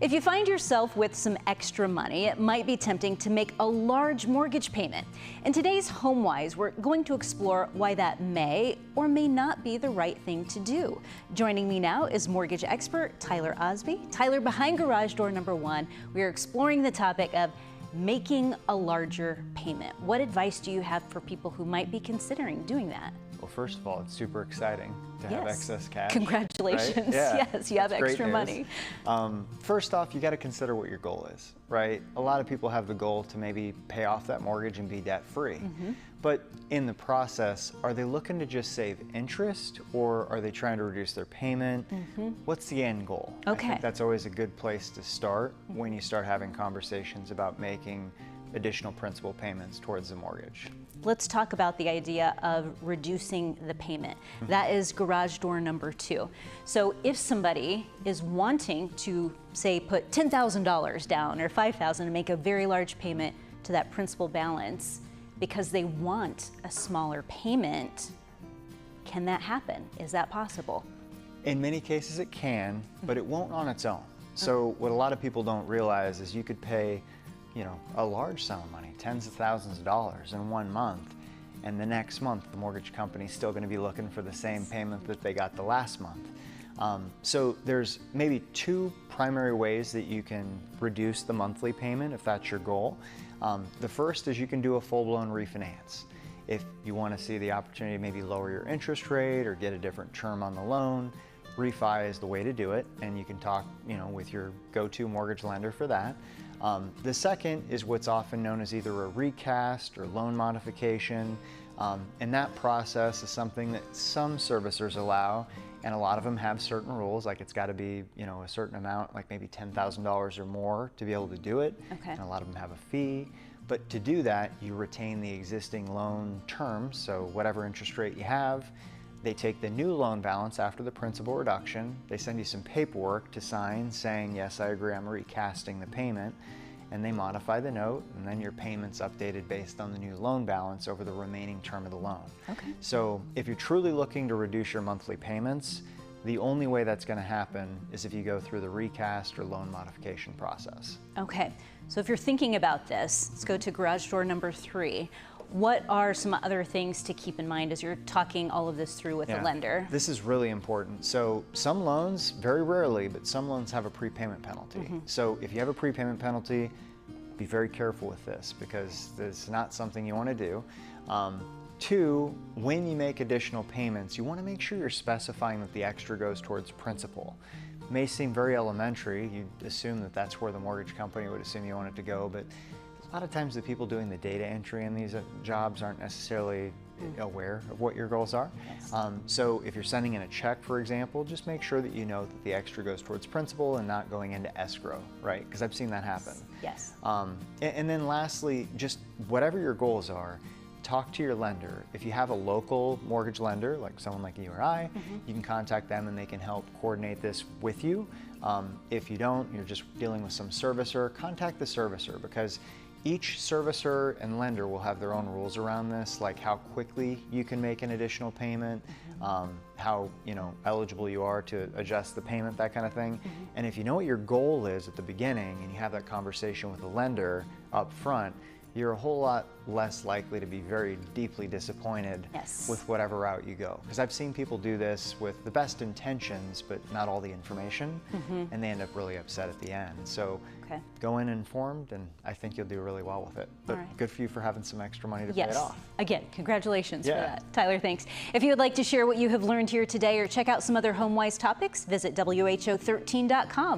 If you find yourself with some extra money, it might be tempting to make a large mortgage payment. In today's HomeWise, we're going to explore why that may or may not be the right thing to do. Joining me now is mortgage expert Tyler Osby. Tyler, behind garage door number 1, we are exploring the topic of making a larger payment. What advice do you have for people who might be considering doing that? Well, first of all, it's super exciting to have excess cash. Congratulations. Right? Yeah, yes, you have extra money. First off, you got to consider what your goal is, right? A lot of people have the goal to maybe pay off that mortgage and be debt-free. But in the process, are they looking to just save interest, or are they trying to reduce their payment? What's the end goal? Okay. I think that's always a good place to start when you start having conversations about making additional principal payments towards the mortgage. Let's talk about the idea of reducing the payment. That is garage door number 2. So if somebody is wanting to, say, put $10,000 down or $5,000 and make a very large payment to that principal balance because they want a smaller payment, can that happen? Is that possible? In many cases it can, but it won't on its own. So what a lot of people don't realize is you could pay a large sum of money, tens of thousands of dollars in 1 month, and the next month the mortgage company's still going to be looking for the same payment that they got the last month. So there's maybe 2 primary ways that you can reduce the monthly payment if that's your goal. The first is you can do a full-blown refinance. If you want to see the opportunity to maybe lower your interest rate or get a different term on the loan, refi is the way to do it, and you can talk with your go-to mortgage lender for that. The second is what's often known as either a recast or loan modification, and that process is something that some servicers allow, and a lot of them have certain rules, like it's got to be a certain amount, like maybe $10,000 or more to be able to do it. Okay. And a lot of them have a fee. But to do that, you retain the existing loan terms, so whatever interest rate you have. They take the new loan balance after the principal reduction. They send you some paperwork to sign saying, yes, I agree, I'm recasting the payment. And they modify the note, and then your payment's updated based on the new loan balance over the remaining term of the loan. Okay. So if you're truly looking to reduce your monthly payments, the only way that's going to happen is if you go through the recast or loan modification process. Okay, so if you're thinking about this, let's go to garage door number 3. What are some other things to keep in mind as you're talking all of this through with the lender? This is really important. So some loans, very rarely, but some loans have a prepayment penalty. So if you have a prepayment penalty, be very careful with this because it's not something you want to do. 2, when you make additional payments, you want to make sure you're specifying that the extra goes towards principal. It may seem very elementary. You'd assume that that's where the mortgage company would assume you want it to go, but a lot of times the people doing the data entry in these jobs aren't necessarily aware of what your goals are. So if you're sending in a check, for example, just make sure that you know that the extra goes towards principal and not going into escrow, right? Because I've seen that happen. Yes. And then lastly, just whatever your goals are, talk to your lender. If you have a local mortgage lender, like someone like you or I, you can contact them and they can help coordinate this with you. If you don't, you're just dealing with some servicer, contact the servicer because each servicer and lender will have their own rules around this, like how quickly you can make an additional payment, how eligible you are to adjust the payment, that kind of thing. And if you know what your goal is at the beginning and you have that conversation with the lender up front, you're a whole lot less likely to be very deeply disappointed with whatever route you go. Because I've seen people do this with the best intentions, but not all the information, and they end up really upset at the end. So go in informed, and I think you'll do really well with it. But good for you for having some extra money to pay it off. Again, congratulations for that. Tyler, thanks. If you would like to share what you have learned here today or check out some other HomeWise topics, visit WHO13.com.